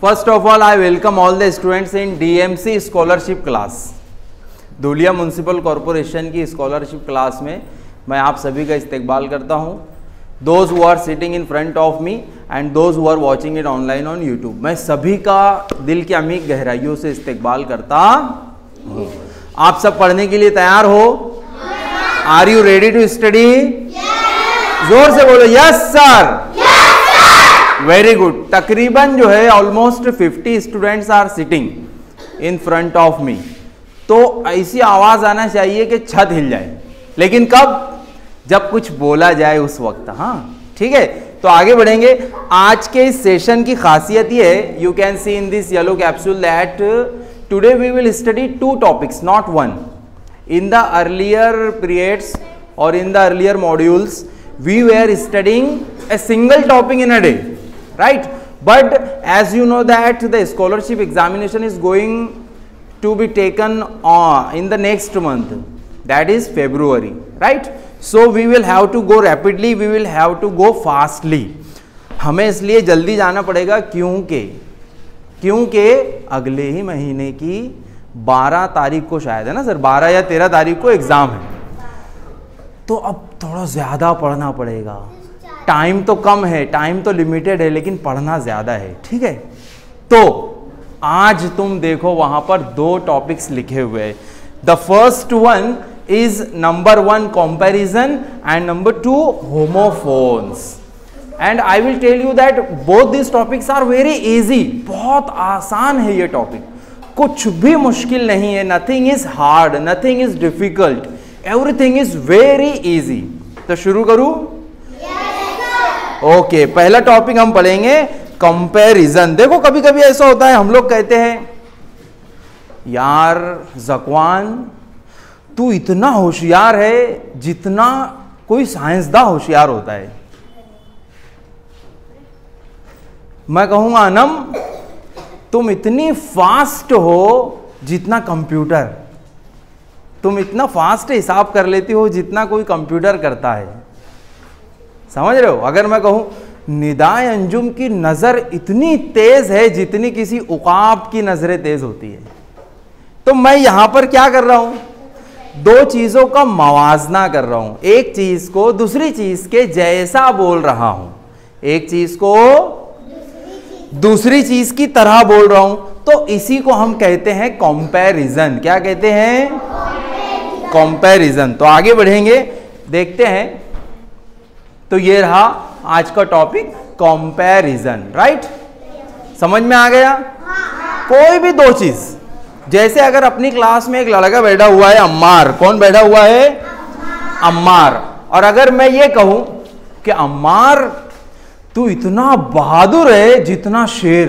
First of all, I welcome all the students in DMC scholarship class. Dhulia municipal corporation की scholarship class में मैं आप सभी का इस्तकबाल करता हूं। Those who are sitting in front of me and those who are watching it online on YouTube, मैं सभी का दिल की अमीर गहराइयों से इस्तकबाल करता हूं। आप सब पढ़ने के लिए तैयार हो? Are you ready to study? जोर से बोलो, यस सर। Very good. तकरीबन जो है almost 50 students are sitting in front of me. तो ऐसी आवाज आना चाहिए कि छत हिल जाए, लेकिन कब? जब कुछ बोला जाए उस वक्त। हाँ ठीक है, तो आगे बढ़ेंगे। आज के इस सेशन की खासियत ये है, you can see in this yellow capsule that today we will study 2 topics, not 1। In the earlier periods or in the earlier modules we were studying a single topic in a day, right? But as you know that the scholarship examination is going to be taken in the next month, that is February, right? So we will have to go rapidly, we will have to go fastly. हमें इसलिए जल्दी जाना पड़ेगा क्योंकि अगले ही महीने की 12 तारीख को शायद, है ना सर, 12 या 13 तारीख को एग्जाम है। तो अब थोड़ा ज़्यादा पढ़ना पड़ेगा। टाइम तो कम है, टाइम तो लिमिटेड है, लेकिन पढ़ना ज़्यादा है, ठीक है? तो आज तुम देखो वहाँ पर 2 टॉपिक्स लिखे हुए हैं। The first one is number 1 comparison and number 2 homophones. And I will tell you that both this topics are very easy. बहुत आसान है ये टॉपिक, कुछ भी मुश्किल नहीं है। Nothing is hard, nothing is difficult, everything is very easy. तो शुरू करूं? ओके, पहला टॉपिक हम पढ़ेंगे कंपैरिजन। देखो कभी कभी ऐसा होता है, हम लोग कहते हैं यार ज़कवान तू इतना होशियार है जितना कोई साइंसदान होशियार होता है। मैं कहूंगा अनम तुम इतनी फास्ट हो जितना कंप्यूटर, तुम इतना फास्ट हिसाब कर लेती हो जितना कोई कंप्यूटर करता है। समझ रहे हो? अगर मैं कहूं निदाए अंजुम की नजर इतनी तेज है जितनी किसी उकाब की नजरें तेज होती है, तो मैं यहां पर क्या कर रहा हूं? 2 चीजों का मवाजना कर रहा हूं। एक चीज को दूसरी चीज के जैसा बोल रहा हूं, एक चीज को दूसरी चीज की तरह बोल रहा हूं। तो इसी को हम कहते हैं कंपैरिजन। क्या कहते हैं? कंपैरिजन। तो आगे बढ़ेंगे, देखते हैं। तो ये रहा आज का टॉपिक, कंपैरिजन, राइट? समझ में आ गया? कोई भी 2 चीज, जैसे अगर अपनी क्लास में एक लड़का बैठा हुआ है अम्मार। कौन बैठा हुआ है? अम्मार। और अगर मैं ये कहूं कि अम्मार तू इतना बहादुर है जितना शेर,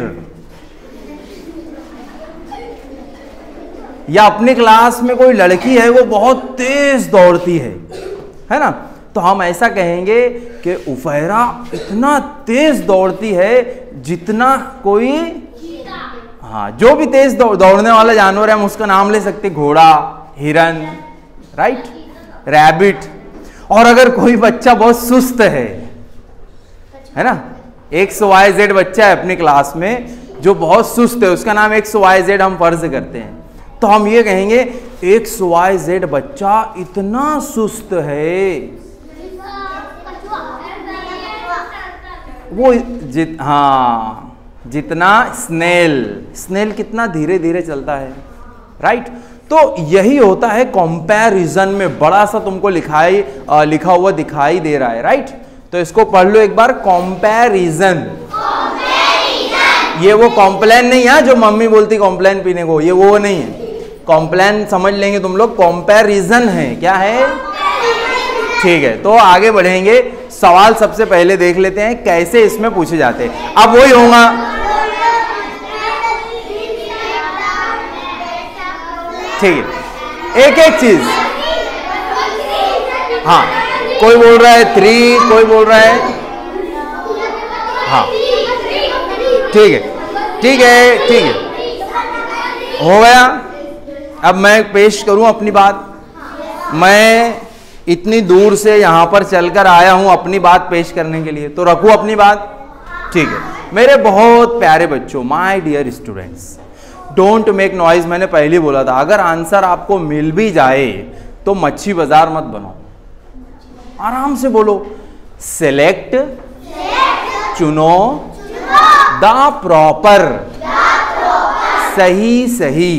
या अपनी क्लास में कोई लड़की है वो बहुत तेज दौड़ती है ना, तो हम ऐसा कहेंगे कि उफैरा इतना तेज दौड़ती है जितना कोई, हाँ, जो भी तेज दौड़ने वाला जानवर है हम उसका नाम ले सकते, घोड़ा, हिरन, राइट, रैबिट। और अगर कोई बच्चा बहुत सुस्त है ना, XYZ बच्चा है अपनी क्लास में जो बहुत सुस्त है, उसका नाम XYZ हम फर्ज करते हैं, तो हम ये कहेंगे XYZ बच्चा इतना सुस्त है, वो जितना स्नेल कितना धीरे धीरे चलता है, राइट? तो यही होता है कंपैरिजन में। बड़ा सा तुमको लिखा हुआ दिखाई दे रहा है, राइट? तो इसको पढ़ लो एक बार, कंपैरिजन। ये वो कॉम्प्लेन नहीं है जो मम्मी बोलती कॉम्प्लेन पीने को, ये वो नहीं है। कॉम्प्लेन समझ लेंगे तुम लोग, कंपैरिजन है। क्या है? ठीक है, तो आगे बढ़ेंगे। सवाल सबसे पहले देख लेते हैं कैसे इसमें पूछे जाते हैं। अब वही होगा, ठीक है, एक एक चीज। हाँ, कोई बोल रहा है 3, कोई बोल रहा है, हाँ ठीक है, ठीक है, ठीक है, हो गया। अब मैं पेश करूं अपनी बात। मैं इतनी दूर से यहां पर चलकर आया हूं अपनी बात पेश करने के लिए, तो रखूं अपनी बात, ठीक है। मेरे बहुत प्यारे बच्चों, my dear students, don't make noise. मैंने पहले बोला था, अगर आंसर आपको मिल भी जाए तो मच्छी बाजार मत बनो, आराम से बोलो। सेलेक्ट, चुनो, द प्रॉपर, सही सही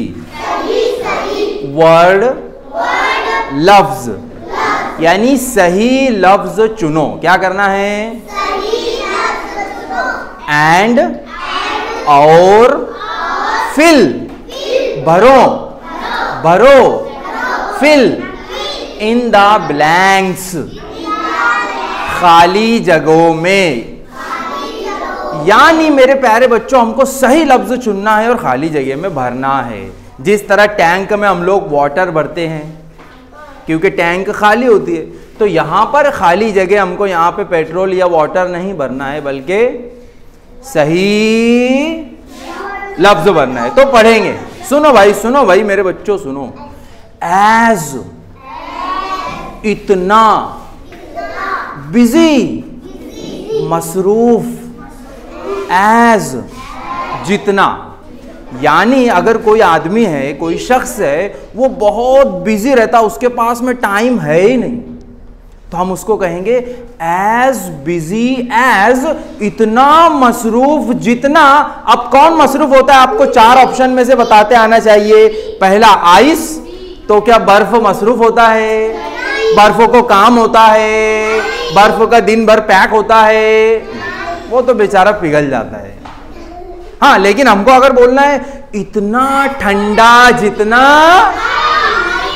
वर्ड, लफ्ज, यानी सही लफ्ज चुनो। क्या करना है? एंड, और, फिल, भरो, भरो, फिल इन द ब्लैंक्स, खाली जगहों में। यानी मेरे प्यारे बच्चों, हमको सही लफ्ज चुनना है और खाली जगह में भरना है। जिस तरह टैंक में हम लोग वाटर भरते हैं क्योंकि टैंक खाली होती है, तो यहां पर खाली जगह हमको यहां पे पेट्रोल या वाटर नहीं भरना है, बल्कि सही लफ्ज भरना है। तो पढ़ेंगे, सुनो भाई, सुनो भाई मेरे बच्चों, सुनो। एज, इतना, बिजी, मसरूफ, एज, जितना। यानी अगर कोई आदमी है, कोई शख्स है, वो बहुत बिजी रहता, उसके पास में टाइम है ही नहीं, तो हम उसको कहेंगे एज बिजी एज, इतना मसरूफ जितना। अब कौन मसरूफ होता है? आपको 4 ऑप्शन में से बताते आना चाहिए। पहला आइस, तो क्या बर्फ मसरूफ होता है? बर्फों को काम होता है? बर्फ का दिन भर पैक होता है? वो तो बेचारा पिघल जाता है। हाँ, लेकिन हमको अगर बोलना है इतना ठंडा जितना,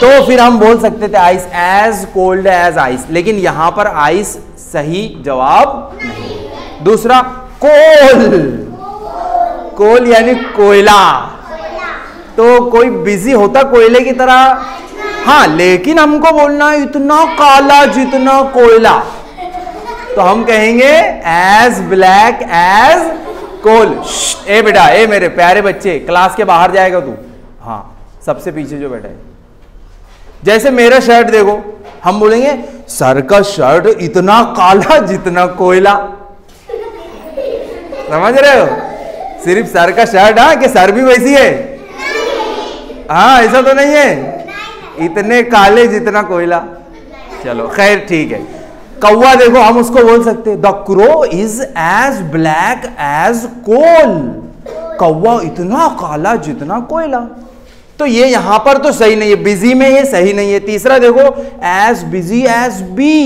तो फिर हम बोल सकते थे ice, as cold as ice. लेकिन यहां पर आइस सही जवाब नहीं। दूसरा कोल, कोल यानी कोयला, तो कोई बिजी होता कोयले की तरह। हाँ, लेकिन हमको बोलना है इतना काला जितना कोयला, तो हम कहेंगे एज ब्लैक एज कोल। ए बेटा, ए मेरे प्यारे बच्चे, क्लास के बाहर जाएगा तू। हाँ, सबसे पीछे जो बैठा है। जैसे मेरा शर्ट देखो, हम बोलेंगे सर का शर्ट इतना काला जितना कोयला। समझ रहे हो? सिर्फ सर का शर्ट, हाँ, कि सर भी वैसी है? हाँ, ऐसा तो नहीं है, इतने काले जितना कोयला। चलो खैर, ठीक है। कौवा देखो, हम उसको बोल सकते हैं the crow is as black as coal, कौवा इतना काला जितना कोयला। तो ये यहां पर तो सही नहीं है, बिजी में ये सही नहीं है। तीसरा देखो, एज बिजी एज बी,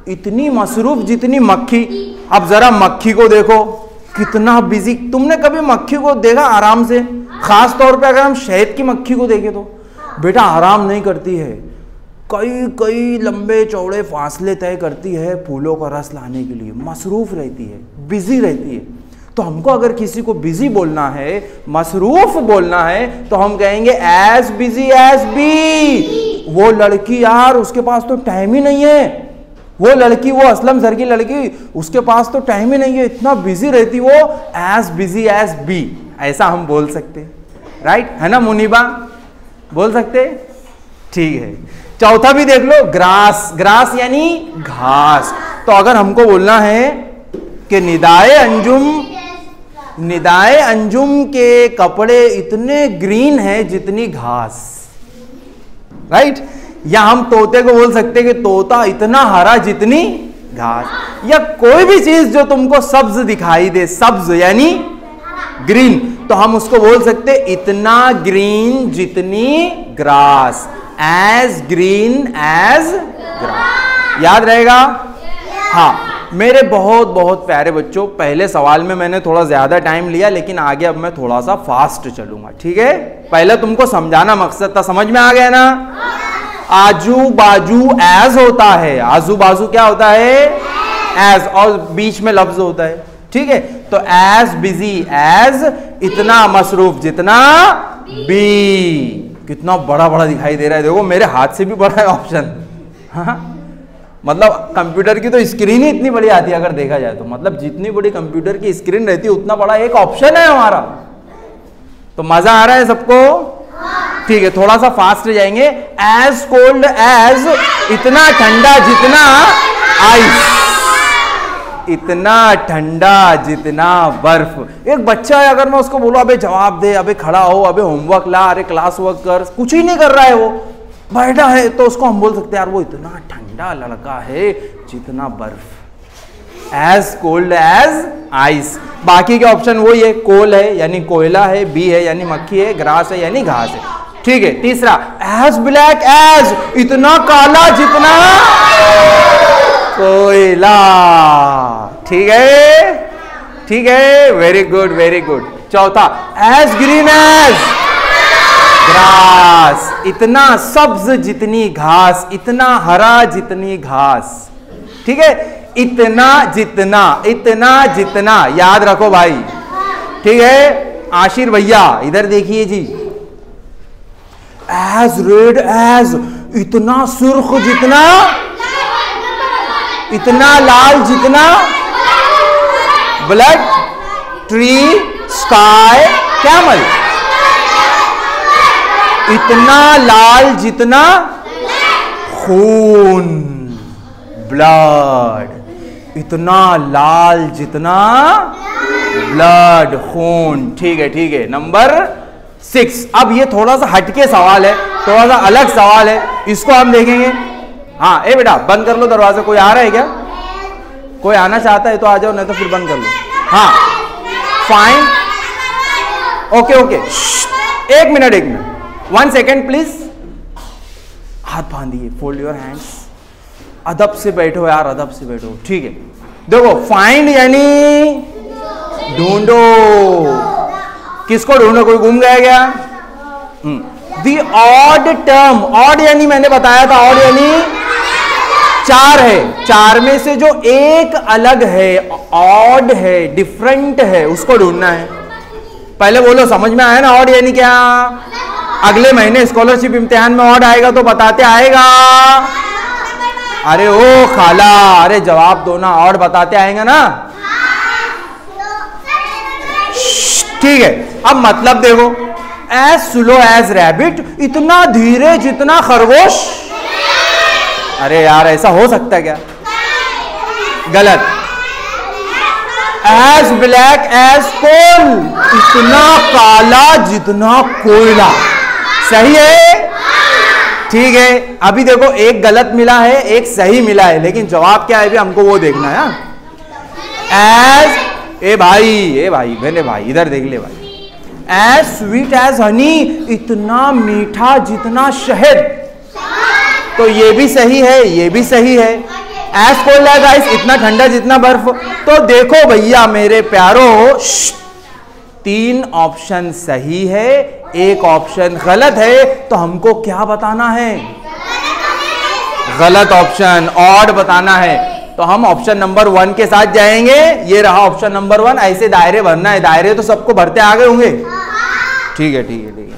इतनी मसरूफ जितनी मक्खी। अब जरा मक्खी को देखो कितना बिजी। तुमने कभी मक्खी को देखा आराम से? खास तौर पे अगर हम शहद की मक्खी को देखें तो बेटा आराम नहीं करती है, कई लंबे चौड़े फासले तय करती है फूलों का रस लाने के लिए, मसरूफ रहती है, बिजी रहती है। तो हमको अगर किसी को बिजी बोलना है, मसरूफ बोलना है, तो हम कहेंगे एज बिजी एज बी। वो लड़की यार, उसके पास तो टाइम ही नहीं है, वो लड़की, वो असलम सर की लड़की, उसके पास तो टाइम ही नहीं है, इतना बिजी रहती वो, एज बिजी एज बी। ऐसा हम बोल सकते, राइट है ना मुनीबा? बोल सकते, ठीक है। चौथा भी देख लो, ग्रास, ग्रास यानी घास। तो अगर हमको बोलना है कि निदाए अंजुम के कपड़े इतने ग्रीन हैं जितनी घास, राइट? या हम तोते को बोल सकते हैं कि तोता इतना हरा जितनी घास। या कोई भी चीज जो तुमको सब्ज दिखाई दे, सब्ज यानी ग्रीन, तो हम उसको बोल सकते इतना ग्रीन जितनी grass, as green as grass. याद रहेगा? हाँ मेरे बहुत बहुत प्यारे बच्चों, पहले सवाल में मैंने थोड़ा ज्यादा टाइम लिया, लेकिन आगे अब मैं थोड़ा सा फास्ट चलूंगा, ठीक है? पहले तुमको समझाना मकसद था, समझ में आ गया ना? आजू बाजू एज होता है, आजू बाजू क्या होता है? एज, और बीच में लफ्ज होता है, ठीक है? तो एज बिजी एज, इतना मसरूफ जितना बी। कितना बड़ा बड़ा दिखाई दे रहा है, देखो मेरे हाथ से भी बड़ा है ऑप्शन। हाँ? मतलब कंप्यूटर की तो स्क्रीन ही इतनी बड़ी आती है अगर देखा जाए तो, मतलब जितनी बड़ी कंप्यूटर की स्क्रीन रहती है उतना बड़ा एक ऑप्शन है हमारा। तो मजा आ रहा है सबको? ठीक है, थोड़ा सा फास्ट जाएंगे। एज कोल्ड एज, इतना ठंडा जितना आइस। इतना ठंडा जितना बर्फ। एक बच्चा है, अगर मैं उसको बोलूं अबे जवाब दे, अबे खड़ा हो, अबे होमवर्क ला, अरे क्लास वर्क कर, कुछ ही नहीं कर रहा है, वो बैठा है, तो उसको हम बोल सकते हैं यार वो इतना ठंडा लड़का है जितना बर्फ, एज कोल्ड एज आइस। बाकी के ऑप्शन वही है, कोल है यानी कोयला है, बी है यानी मक्खी है, ग्रास है यानी घास है। ठीक है, तीसरा एज ब्लैक एज, इतना काला जितना कोयला। ठीक है, ठीक है, वेरी गुड वेरी गुड। चौथा एज ग्रीन एज ग्रास, इतना सब्ज जितनी घास, इतना हरा जितनी घास। ठीक है, इतना जितना, इतना जितना, याद रखो भाई। ठीक है, आशिर भैया इधर देखिए जी, एज रेड एज, इतना सुर्ख जितना, इतना लाल जितना, ब्लड, ट्री, स्काई, कैमल, इतना लाल जितना खून, ब्लड, इतना लाल जितना ब्लड, खून। ठीक है, ठीक है। नंबर 6। अब ये थोड़ा सा हटके सवाल है, थोड़ा सा अलग सवाल है, इसको हम देखेंगे। हाँ, ए बेटा बंद कर लो दरवाजा। कोई आ रहा है क्या? कोई आना चाहता है तो आ जाओ, नहीं तो फिर बंद कर लो। हाँ, फाइन, ओके ओके, एक मिनट 1 सेकेंड प्लीज। हाथ बांधिए, फोल्ड योर हैंड्स, अदब से बैठो यार, अदब से बैठो। ठीक है, देखो फाइंड यानी ढूंढो। किसको ढूंढो? कोई गुम गया क्या? दी ऑड टर्म, ऑड यानी मैंने बताया था, ऑड यानी 4 है, 4 में से जो एक अलग है, ऑड है, डिफरेंट है, उसको ढूंढना है। पहले बोलो, समझ में आया ना ऑड यानी क्या? अगले महीने स्कॉलरशिप इम्तिहान में ऑड आएगा तो बताते आएगा। अरे ओ खाला, अरे जवाब दो ना, ऑड बताते आएगा ना। ठीक है, अब मतलब देखो, एज स्लो एज रैबिट, इतना धीरे जितना खरगोश। अरे यार ऐसा हो सकता है क्या? गलत। एज ब्लैक एज कोल, इतना काला जितना कोयला। सही है, ठीक है। अभी देखो, एक गलत मिला है, एक सही मिला है, लेकिन जवाब क्या है भी हमको वो देखना है। एज, ए भाई मेरे भाई इधर देख ले भाई, एज स्वीट एज हनी, इतना मीठा जितना शहद। तो ये भी सही है, ये भी सही है। एज कोल्ड एज आइस, इतना ठंडा जितना बर्फ। तो देखो भैया मेरे प्यारो, 3 ऑप्शन सही है, एक ऑप्शन गलत है। तो हमको क्या बताना है? गलत ऑप्शन, ऑड बताना है। तो हम ऑप्शन नंबर 1 के साथ जाएंगे। ये रहा ऑप्शन नंबर 1। ऐसे दायरे भरना है, दायरे तो सबको भरते आ गए होंगे। ठीक है, ठीक है, ठीक है।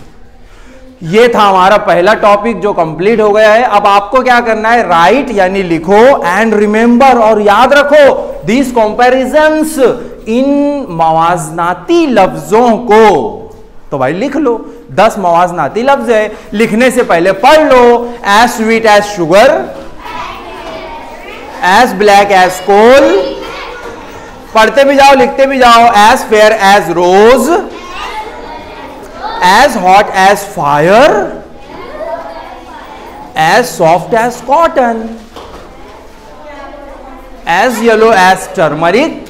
ये था हमारा पहला टॉपिक जो कंप्लीट हो गया है। अब आपको क्या करना है? राइट यानी लिखो, एंड रिमेंबर, और याद रखो दीज कंपैरिजंस इन मवाजनाती लफ्जों को। तो भाई लिख लो, 10 मवाजनाती लफ्ज है, लिखने से पहले पढ़ लो। As sweet as sugar, as black as coal, पढ़ते भी जाओ लिखते भी जाओ। As fair as rose, as hot as fire, as soft as cotton, as yellow as turmeric,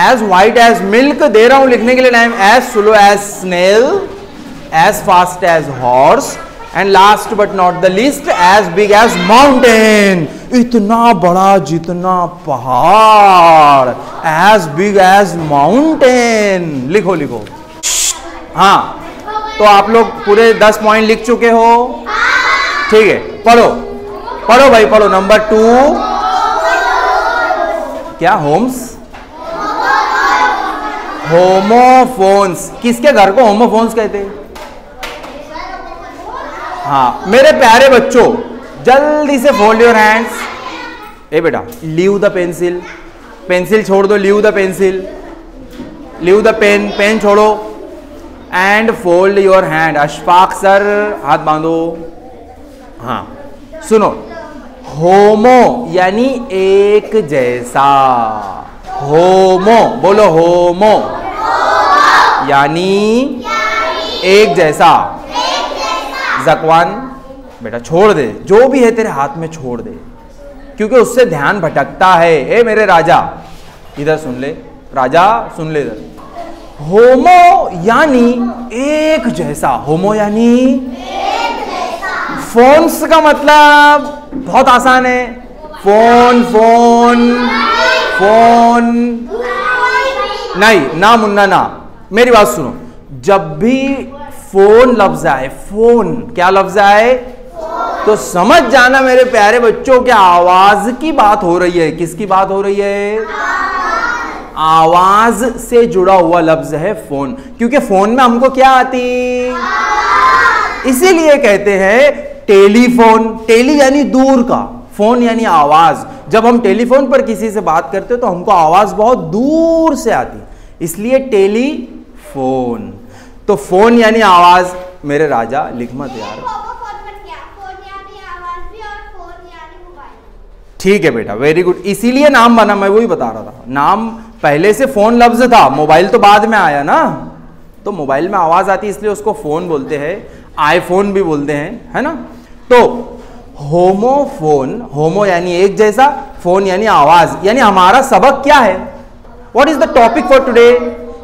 as white as milk, दे रहा हूं लिखने के लिए time, as slow as snail, as fast as horse, and last but not the least, as big as mountain, इतना बड़ा जितना पहाड़, एज बिग एज माउंटेन। लिखो लिखो। हाँ, तो आप लोग पूरे 10 पॉइंट लिख चुके हो? ठीक है, पढ़ो पढ़ो भाई पढ़ो। नंबर 2 क्या? Homes, homophones. किसके घर को होमोफोन्स कहते हैं? हाँ मेरे प्यारे बच्चों, जल्दी से फोल्ड योर हैंड्स। ए बेटा, लीव द पेंसिल, पेंसिल छोड़ दो, leave the pencil, leave the pen, pen छोड़ो, and fold your hand. Ashfaq sir हाथ बांधो। हाँ सुनो, होमो यानी एक जैसा, होमो बोलो, होमो यानी एक जैसा। जकवान बेटा छोड़ दे, जो भी है तेरे हाथ में छोड़ दे, क्योंकि उससे ध्यान भटकता है। ए मेरे राजा इधर सुन ले, राजा सुन ले इधर। होमो यानी एक जैसा, होमो यानी एक जैसा। फोन्स का मतलब बहुत आसान है, फोन फोन फोन नहीं ना मुन्ना ना, मेरी बात सुनो। जब भी फोन लफ्ज आए, फोन क्या लफ्ज आए तो समझ जाना मेरे प्यारे बच्चों कि आवाज की बात हो रही है। किसकी बात हो रही है? आवाज से जुड़ा हुआ लफ्ज है फोन, क्योंकि फोन में हमको क्या आती, इसीलिए कहते हैं टेलीफोन। टेली यानी दूर का, फोन यानी आवाज। जब हम टेलीफोन पर किसी से बात करते तो हमको आवाज बहुत दूर से आती, इसलिए टेलीफोन। तो फोन यानी आवाज। मेरे राजा लिख मत यार, ठीक है बेटा, वेरी गुड। इसीलिए नाम बना, मैं वही बता रहा था। नाम पहले से फोन लफ्ज था, मोबाइल तो बाद में आया ना, तो मोबाइल में आवाज आती इसलिए उसको फोन बोलते हैं, आईफोन भी बोलते हैं, है ना। तो होमोफोन, होमो यानी एक जैसा, फोन यानी आवाज। यानी हमारा सबक क्या है? What is the topic for today?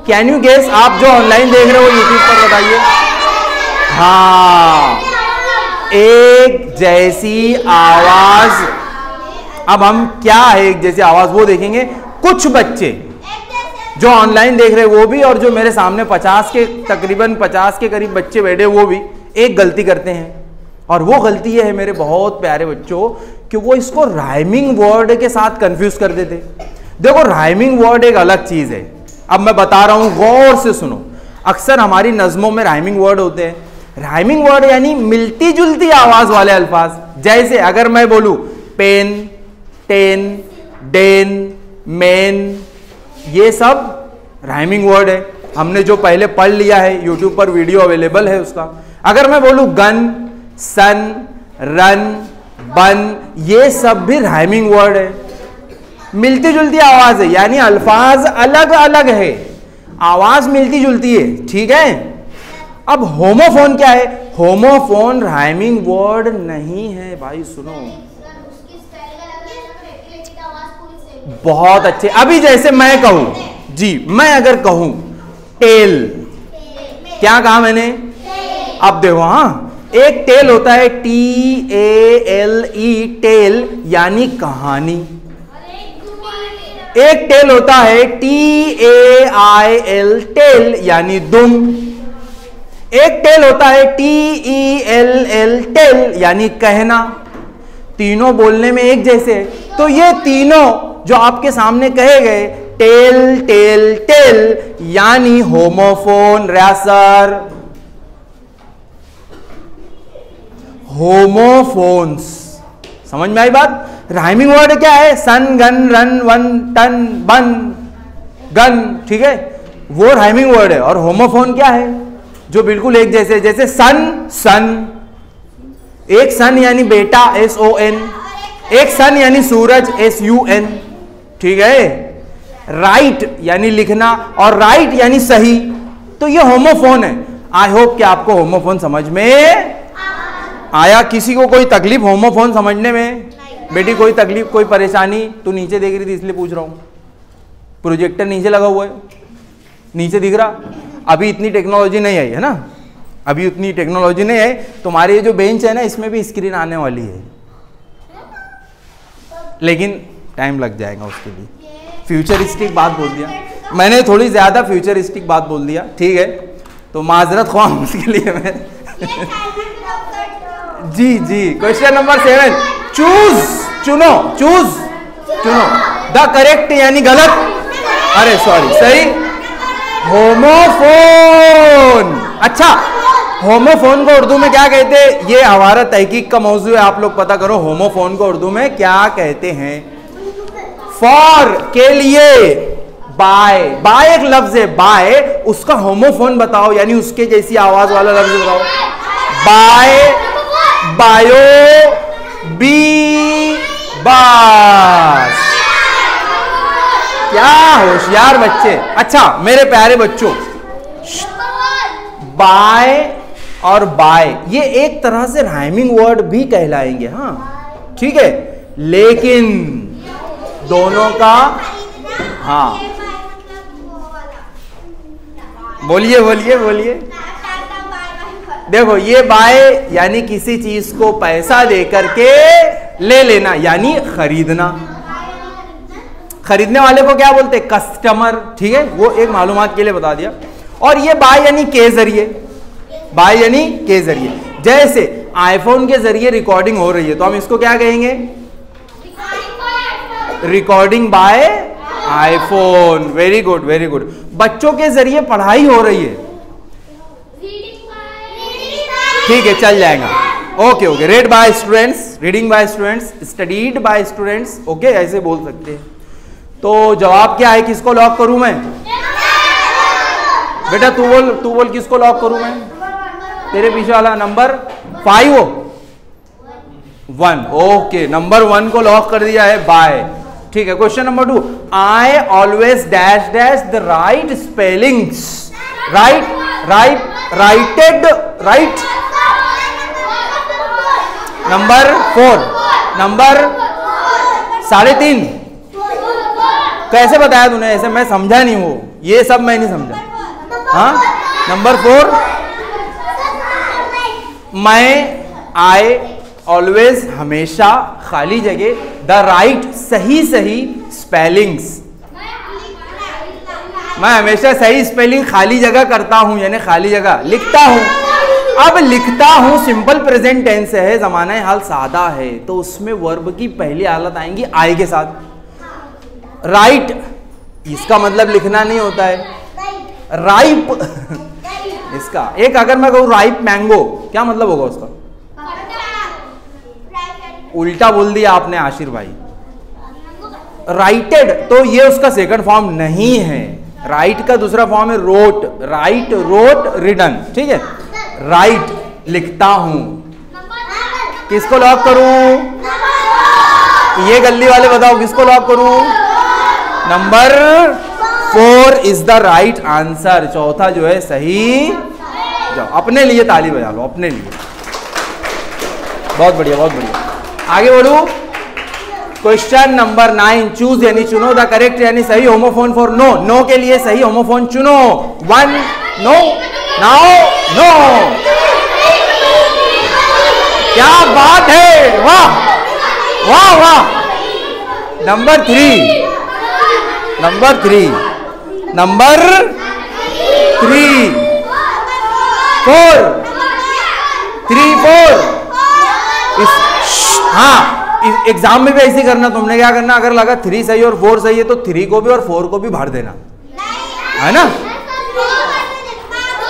Can you guess? आप जो ऑनलाइन देख रहे हो यूट्यूब पर बताइए। हाँ, एक जैसी आवाज। अब हम क्या है एक जैसी आवाज वो देखेंगे। कुछ बच्चे जो ऑनलाइन देख रहे हैं वो भी, और जो मेरे सामने 50 के तकरीबन 50 के करीब बच्चे बैठे वो भी एक गलती करते हैं, और वो गलती ये है मेरे बहुत प्यारे बच्चों कि वो इसको राइमिंग वर्ड के साथ कंफ्यूज कर देते। देखो राइमिंग वर्ड एक अलग चीज है। अब मैं बता रहा हूं, गौर से सुनो। अक्सर हमारी नज्मों में राइमिंग वर्ड होते हैं। राइमिंग वर्ड यानी मिलती जुलती आवाज वाले अल्फाज। जैसे अगर मैं बोलूं पेन, टेन, डेन, मेन, ये सब राइमिंग वर्ड है। हमने जो पहले पढ़ लिया है, यूट्यूब पर वीडियो अवेलेबल है उसका। अगर मैं बोलूं गन, सन, रन, बन, ये सब भी राइमिंग वर्ड है। मिलती जुलती आवाज है, यानी अल्फाज अलग अलग है, आवाज मिलती जुलती है, ठीक है। अब होमोफोन क्या है? होमोफोन राइमिंग वर्ड नहीं है भाई, सुनो बहुत अच्छे। अभी जैसे मैं कहूं जी, मैं अगर कहूं टेल, क्या कहा मैंने? अब देखो, हाँ, एक टेल होता है TALE, टेल यानी कहानी। एक टेल होता है TAIL, टेल यानी दुम। एक टेल होता है TELL, टेल यानी कहना। तीनों बोलने में एक जैसे है, तो ये तीनों जो आपके सामने कहे गए, टेल टेल टेल यानी होमोफोन। Racer, homophones. समझ में आई बात? राइमिंग वर्ड क्या है? सन, गन, रन, वन, टन, बन, गन, ठीक है, वो राइमिंग वर्ड है। और होमोफोन क्या है? जो बिल्कुल एक जैसे, जैसे सन, सन, एक सन यानी बेटा, SON, एक सन यानी सूरज, SUN, ठीक है। राइट यानी लिखना, और राइट यानी सही, तो ये होमोफोन है। आई होप कि आपको होमोफोन समझ में आया। किसी को कोई तकलीफ होमोफोन समझने में? बेटी कोई तकलीफ, कोई परेशानी? तू नीचे देख रही थी इसलिए पूछ रहा हूं। प्रोजेक्टर नीचे लगा हुआ है, नीचे दिख रहा। अभी इतनी टेक्नोलॉजी नहीं आई है ना, अभी उतनी टेक्नोलॉजी नहीं है। तुम्हारी ये जो बेंच है ना, इसमें भी स्क्रीन आने वाली है, लेकिन टाइम लग जाएगा उसके लिए। फ्यूचरिस्टिक बात बोल दिया मैंने, थोड़ी ज्यादा फ्यूचरिस्टिक बात बोल दिया, ठीक है, तो माजरत ख्वाह उसके लिए मैं। जी जी, क्वेश्चन नंबर 7, चूज, चुनो, चूज, चुनो द करेक्ट यानी गलत, अरे सॉरी, सही। होमोफोन। अच्छा, होमोफोन को उर्दू में क्या कहते हैं? ये हमारा तहकीक का मौजू है, आप लोग पता करो होमोफोन को उर्दू में क्या कहते हैं। फॉर के लिए, बाय, बाय एक लफ्ज है, बाय, उसका होमोफोन बताओ, यानी उसके जैसी आवाज वाला लफ्ज बताओ। बाय, बायो, बी, बस, क्या होशियार बच्चे। अच्छा मेरे प्यारे बच्चों, बाय और बाय ये एक तरह से राइमिंग वर्ड भी कहलाएंगे, हाँ ठीक है, लेकिन दोनों का, हाँ बोलिए बोलिए बोलिए। देखो ये बाय यानी किसी चीज को पैसा दे करके ले लेना, यानी खरीदना। खरीदने वाले को क्या बोलते हैं? कस्टमर, ठीक है, वो एक मालूमात के लिए बता दिया। और ये बाय यानी के जरिए, बाय यानी के जरिए। जैसे आईफोन के जरिए रिकॉर्डिंग हो रही है तो हम इसको क्या कहेंगे? Recording by iPhone. Very good very good. बच्चों के जरिए पढ़ाई हो रही है, ठीक है चल जाएगा, okay okay. Read by students, reading by students, studied by students, okay ऐसे बोल सकते हैं। तो जवाब क्या है? किसको लॉक करूं मैं? बेटा तू बोल किसको लॉक करूं मैं? तेरे पीछे वाला नंबर 5 1, ओके नंबर 1 को लॉक कर दिया है बाय, ठीक है। Question number 2, I always dash dash the right spellings, righted, right. Number 4, number 3.5 कैसे बताया तूने? ऐसे मैं समझा नहीं, वो ये सब मैं नहीं समझा। हाँ नंबर 4, मैं, आई ऑलवेज हमेशा, खाली जगह, द राइट सही स्पेलिंग्स, मैं हमेशा सही स्पेलिंग खाली जगह करता हूं, यानी खाली जगह लिखता हूं। अब लिखता हूं सिंपल प्रेजेंट टेंस है, जमाना हाल सादा है, तो उसमें वर्ब की पहली हालत आएंगी आई के साथ। राइट इसका मतलब लिखना नहीं होता है, राइप इसका। एक अगर मैं कहूं राइप मैंगो, क्या मतलब होगा उसका? उल्टा बोल दिया आपने आशिर भाई। राइटेड तो ये उसका सेकंड फॉर्म नहीं है, राइट का दूसरा फॉर्म है रोट, राइट रोट रिडन, ठीक है। राइट लिखता हूं। किसको लॉक करूं? ये गली वाले बताओ किसको लॉक करूं? Number 4 is the right answer, चौथा जो है सही। जाओ अपने लिए ताली बजा लो, अपने लिए। बहुत बढ़िया बहुत बढ़िया, आगे बढ़ू। क्वेश्चन नंबर 9, चूज यानी चुनो, द करेक्ट यानी सही होमोफोन फॉर नो, नो के लिए सही होमोफोन चुनो। 1 नो, नाउ नो। क्या बात है, वाह वाह वाह। Number 3, number 3, number 3 4 3 4। हाँ एग्जाम में भी ऐसे करना, तुमने क्या करना, अगर लगा 3 सही और 4 सही है तो 3 को भी और 4 को भी भर देना, है ना।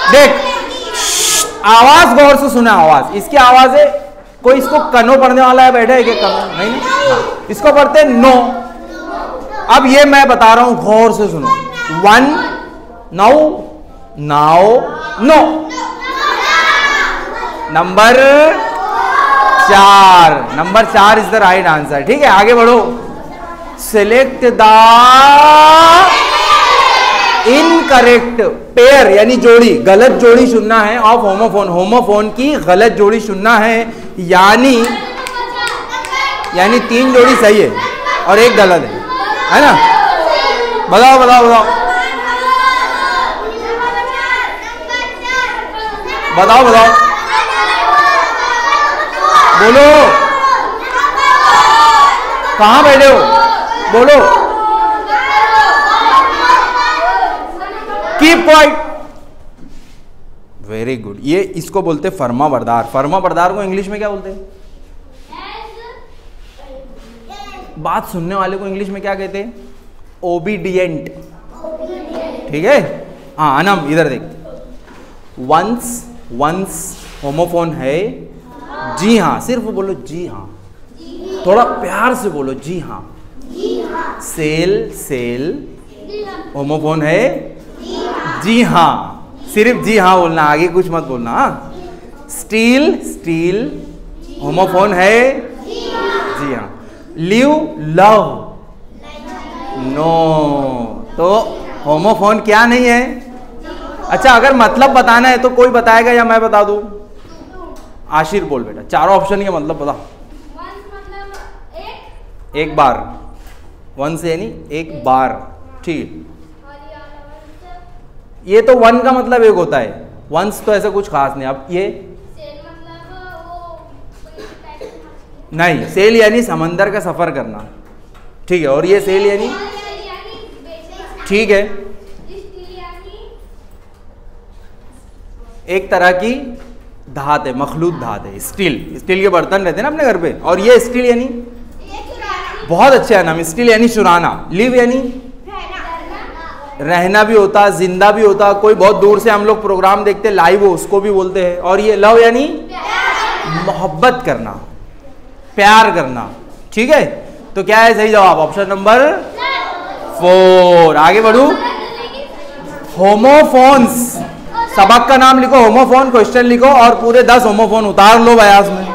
देख आवाज गौर से सुना, आवाज इसकी आवाज है। कोई इसको कनो पढ़ने वाला है बैठा है क्या? कनो नहीं ना, हाँ। इसको पढ़ते हैं नो। अब ये मैं बता रहा हूं, गौर से सुनो। 1 now, now no. Number 4, number 4 is the right answer, ठीक है। आगे बढ़ो। सिलेक्ट द इनकरेक्ट पेयर यानी जोड़ी, गलत जोड़ी चुनना है ऑफ होमोफोन, होमोफोन की गलत जोड़ी चुनना है, यानी 3 जोड़ी सही है और 1 गलत है ना। बताओ बताओ बताओ बताओ बताओ, बोलो कहां बैठे हो, बोलो। Keep quiet, very good. ये इसको बोलते फर्मा बरदार। फर्मा बरदार को इंग्लिश में क्या बोलते हैं? बात सुनने वाले को इंग्लिश में क्या कहते हैं? ओबीडियंट, ठीक है। हाँ अनम इधर देख, वंस, वंस होमोफोन है, जी हाँ, सिर्फ बोलो जी हाँ, थोड़ा प्यार से बोलो जी हाँ। सेल, सेल होमोफोन है, जी हाँ, सिर्फ जी हाँ बोलना, आगे कुछ मत बोलना। स्टील, स्टील होमोफोन है, जी हाँ। Live, love, no. तो होमोफोन क्या नहीं है? अच्छा, अगर मतलब बताना है तो कोई बताएगा या मैं बता दूं? आशिर बोल बेटा, चारों ऑप्शन के मतलब बता। एक बार, वन से यानी एक बार, ठीक। ये तो वन का मतलब एक होता है, वंस तो ऐसा कुछ खास नहीं। अब ये नहीं, सेल यानी समंदर का सफर करना, ठीक है। और ये सेल यानी, ठीक है, एक तरह की धात है, मखलूत धात है, स्टील, स्टील के बर्तन रहते हैं ना अपने घर पे। और ये स्टील यानी, बहुत अच्छा है नाम, स्टील यानी चुराना। लिव यानी रहना भी होता, जिंदा भी होता। कोई बहुत दूर से हम लोग प्रोग्राम देखते लाइव हो, उसको भी बोलते हैं। और ये लव यानी मोहब्बत करना, प्यार करना, ठीक है। तो क्या है सही जवाब? Option number 4। आगे बढ़ू। होमोफोन्स, सबक का नाम लिखो होमोफोन, क्वेश्चन लिखो और पूरे 10 होमोफोन उतार लो बयास में।